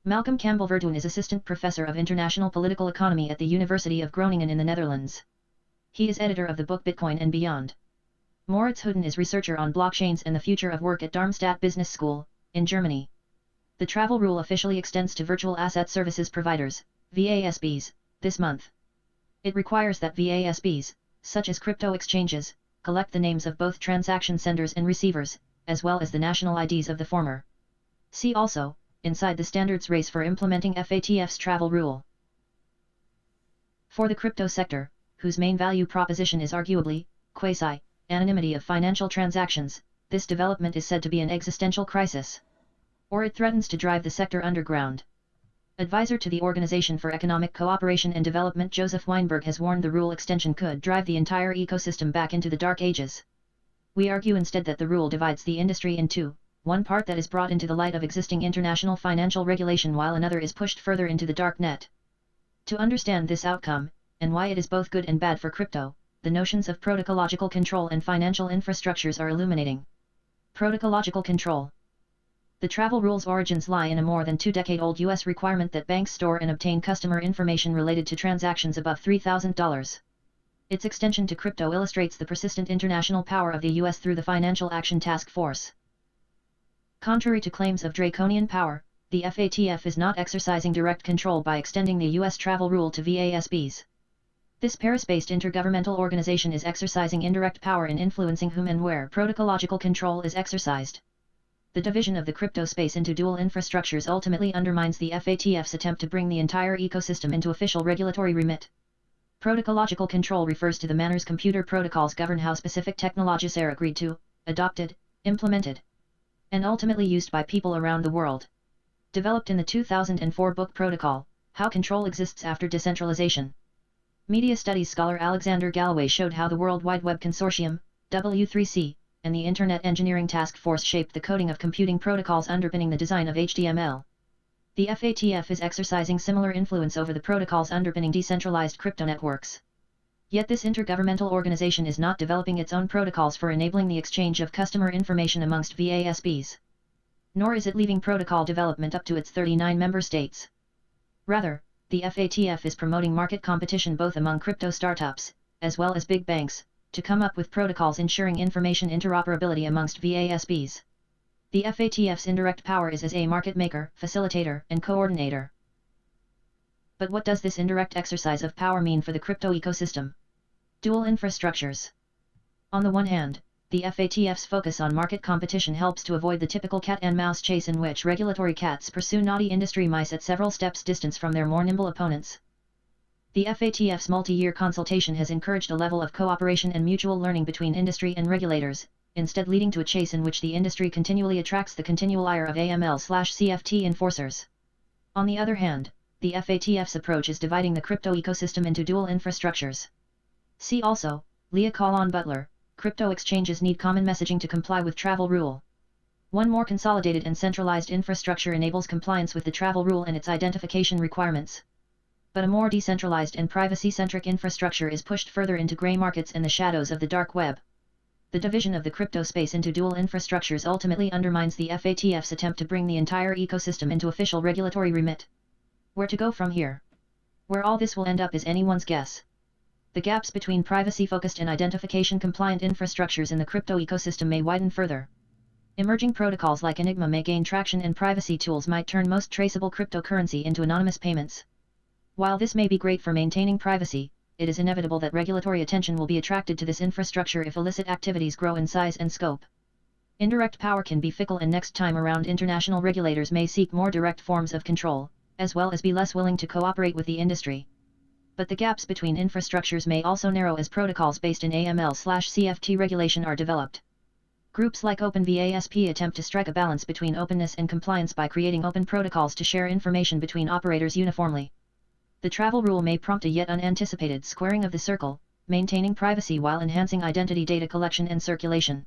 Malcolm Campbell-Vertoon is Assistant Professor of International Political Economy at the University of Groningen in the Netherlands. He is editor of the book Bitcoin and Beyond. Moritz Houghton is researcher on blockchains and the future of work at Darmstadt Business School, in Germany. The travel rule officially extends to virtual asset services providers, VASPs, this month. It requires that VASPs, such as crypto exchanges, collect the names of both transaction senders and receivers, as well as the national IDs of the former. See also, inside the standards race for implementing FATF's travel rule. For the crypto sector, whose main value proposition is arguably, quasi-anonymity of financial transactions, this development is said to be an existential crisis. Or it threatens to drive the sector underground. Advisor to the Organization for Economic Cooperation and Development Joseph Weinberg has warned the rule extension could drive the entire ecosystem back into the dark ages. We argue instead that the rule divides the industry in two, one part that is brought into the light of existing international financial regulation while another is pushed further into the dark net. To understand this outcome, and why it is both good and bad for crypto, the notions of protocological control and financial infrastructures are illuminating. Protocological control. The travel rule's origins lie in a more than 2-decade-old U.S. requirement that banks store and obtain customer information related to transactions above $3,000. Its extension to crypto illustrates the persistent international power of the U.S. through the Financial Action Task Force. Contrary to claims of draconian power, the FATF is not exercising direct control by extending the U.S. travel rule to VASPs. This Paris-based intergovernmental organization is exercising indirect power in influencing whom and where protocological control is exercised. The division of the crypto space into dual infrastructures ultimately undermines the FATF's attempt to bring the entire ecosystem into official regulatory remit. Protocological control refers to the manners computer protocols govern how specific technologies are agreed to, adopted, implemented, and ultimately used by people around the world. Developed in the 2004 book Protocol, How Control Exists After Decentralization. Media studies scholar Alexander Galloway showed how the World Wide Web Consortium, W3C, and the Internet Engineering Task Force shaped the coding of computing protocols underpinning the design of HTML. The FATF is exercising similar influence over the protocols underpinning decentralized crypto networks. Yet this intergovernmental organization is not developing its own protocols for enabling the exchange of customer information amongst VASPs. Nor is it leaving protocol development up to its 39 member states. Rather, the FATF is promoting market competition both among crypto startups, as well as big banks, to come up with protocols ensuring information interoperability amongst VASPs. The FATF's indirect power is as a market maker, facilitator, and coordinator. But what does this indirect exercise of power mean for the crypto ecosystem? Dual infrastructures. On the one hand, the FATF's focus on market competition helps to avoid the typical cat and mouse chase in which regulatory cats pursue naughty industry mice at several steps distance from their more nimble opponents. The FATF's multi-year consultation has encouraged a level of cooperation and mutual learning between industry and regulators, instead leading to a chase in which the industry continually attracts the continual ire of AML/CFT enforcers. On the other hand, the FATF's approach is dividing the crypto ecosystem into dual infrastructures. See also, Leah Collon-Butler, crypto exchanges need common messaging to comply with travel rule. One more consolidated and centralized infrastructure enables compliance with the travel rule and its identification requirements. But a more decentralized and privacy-centric infrastructure is pushed further into gray markets and the shadows of the dark web. The division of the crypto space into dual infrastructures ultimately undermines the FATF's attempt to bring the entire ecosystem into official regulatory remit. Where to go from here? Where all this will end up is anyone's guess. The gaps between privacy-focused and identification-compliant infrastructures in the crypto ecosystem may widen further. Emerging protocols like Enigma may gain traction and privacy tools might turn most traceable cryptocurrency into anonymous payments. While this may be great for maintaining privacy, it is inevitable that regulatory attention will be attracted to this infrastructure if illicit activities grow in size and scope. Indirect power can be fickle, and next time around international regulators may seek more direct forms of control, as well as be less willing to cooperate with the industry. But the gaps between infrastructures may also narrow as protocols based in AML/CFT regulation are developed. Groups like OpenVASP attempt to strike a balance between openness and compliance by creating open protocols to share information between operators uniformly. The travel rule may prompt a yet unanticipated squaring of the circle, maintaining privacy while enhancing identity data collection and circulation.